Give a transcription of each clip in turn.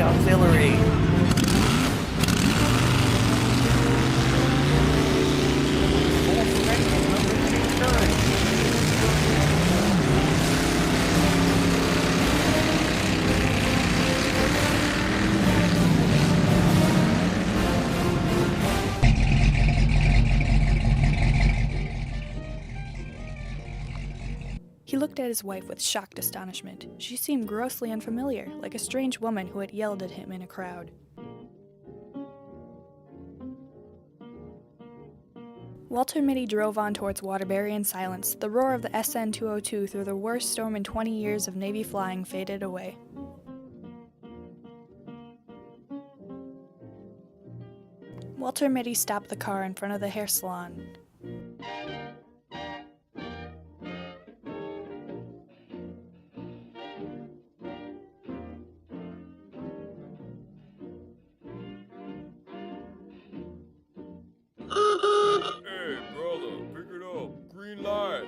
Auxiliary. He looked at his wife with shocked astonishment. She seemed grossly unfamiliar, like a strange woman who had yelled at him in a crowd. Walter Mitty drove on towards Waterbury in silence. The roar of the SN-202 through the worst storm in 20 years of Navy flying faded away. Walter Mitty stopped the car in front of the hair salon. Hey, brother, pick it up. Green light.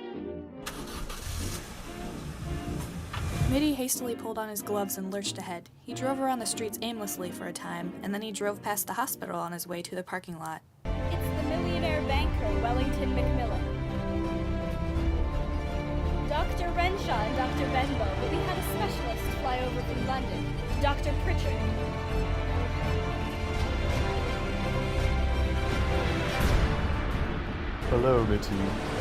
Mitty hastily pulled on his gloves and lurched ahead. He drove around the streets aimlessly for a time, and then he drove past the hospital on his way to the parking lot. It's the millionaire banker, Wellington Macmillan. Dr. Renshaw and Dr. Benbow, but we had a specialist fly over from London, Dr. Pritchard. Hello, Mitty.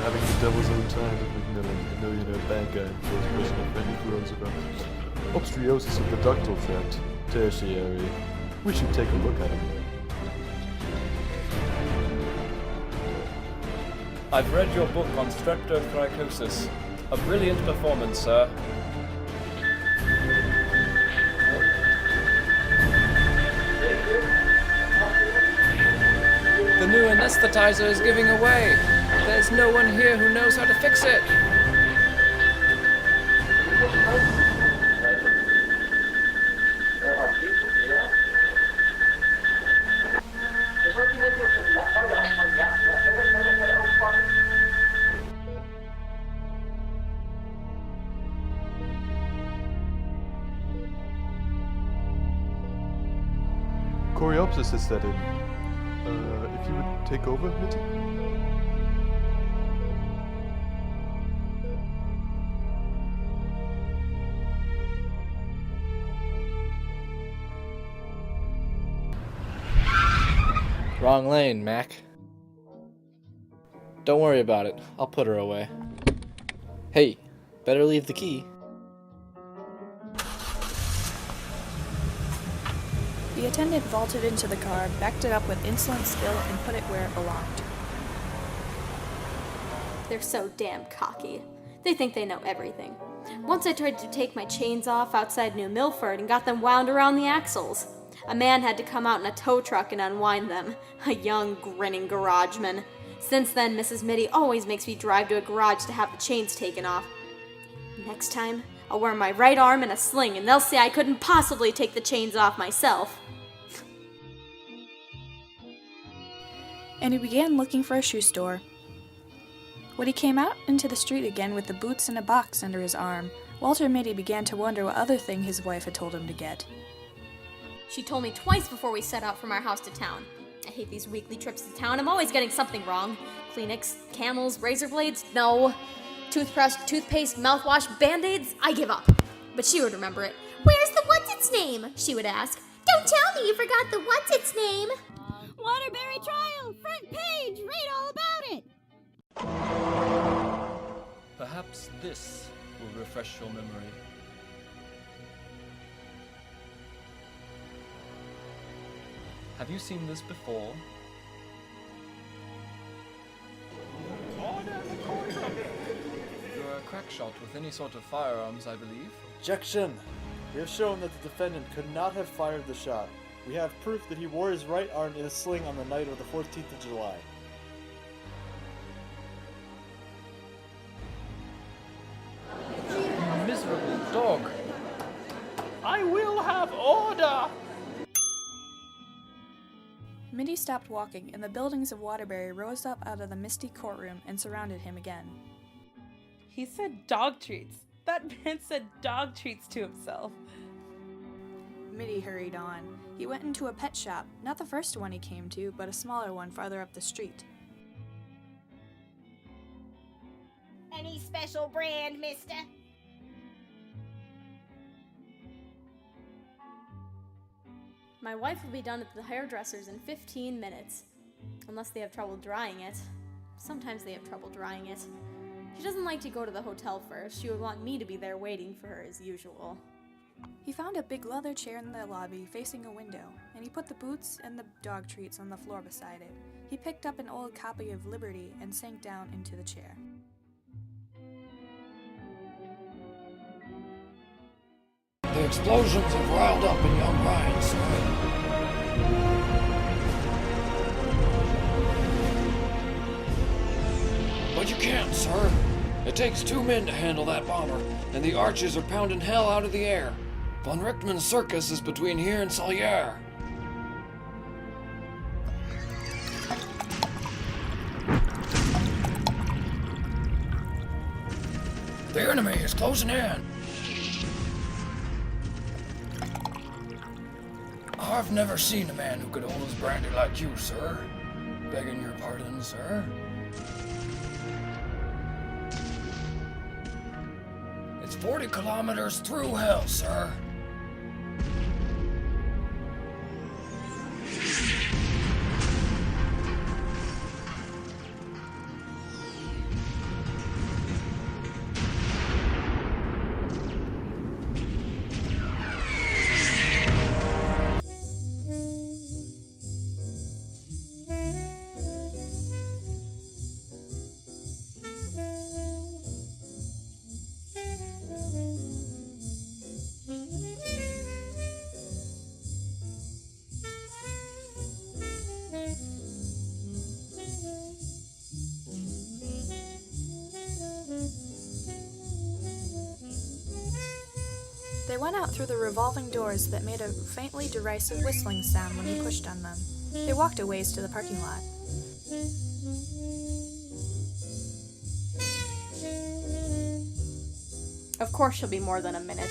Having the devil's own time with Macmillan, a millionaire banker and first person of many Roosevelt. Obstruosis of the ductal tract, tertiary. We should take a look at him. I've read your book on streptochronicosis. A brilliant performance, sir. The new anesthetizer is giving away. There's no one here who knows how to fix it. Coreopsis is set in. If you would take over, Mitty? Wrong lane, Mac. Don't worry about it. I'll put her away. Hey, better leave the key. The attendant vaulted into the car, backed it up with insolent skill, and put it where it belonged. They're so damn cocky. They think they know everything. Once I tried to take my chains off outside New Milford and got them wound around the axles. A man had to come out in a tow truck and unwind them. A young, grinning garageman. Since then, Mrs. Mitty always makes me drive to a garage to have the chains taken off. Next time, I'll wear my right arm in a sling and they'll say I couldn't possibly take the chains off myself. And he began looking for a shoe store. When he came out into the street again with the boots and a box under his arm, Walter Mitty began to wonder what other thing his wife had told him to get. She told me twice before we set out from our house to town. I hate these weekly trips to town. I'm always getting something wrong. Kleenex, Camels, razor blades? No. Toothbrush, toothpaste, mouthwash, Band-Aids? I give up. But she would remember it. Where's the what's-its-name? She would ask. Don't tell me you forgot the what's-its-name. Waterbury trial, front page, read all about it. Perhaps this will refresh your memory. Have you seen this before? You're a crack shot with any sort of firearms, I believe. Objection! We have shown that the defendant could not have fired the shot. We have proof that he wore his right arm in a sling on the night of the 14th of July. Mitty stopped walking, and the buildings of Waterbury rose up out of the misty courtroom and surrounded him again. He said dog treats. That man said dog treats to himself. Mitty hurried on. He went into a pet shop, not the first one he came to, but a smaller one farther up the street. Any special brand, mister? My wife will be done at the hairdresser's in 15 minutes. Unless they have trouble drying it. Sometimes they have trouble drying it. She doesn't like to go to the hotel first. She would want me to be there waiting for her as usual. He found a big leather chair in the lobby facing a window, and he put the boots and the dog treats on the floor beside it. He picked up an old copy of Liberty and sank down into the chair. The explosions have riled up in young Ryan, sir. But you can't, sir. It takes 2 men to handle that bomber, and the arches are pounding hell out of the air. Von Richtman's circus is between here and Salier. The enemy is closing in. I've never seen a man who could hold his brandy like you, sir. Begging your pardon, sir. It's 40 kilometers through hell, sir. They went out through the revolving doors that made a faintly derisive whistling sound when he pushed on them. They walked a ways to the parking lot. Of course she'll be more than a minute.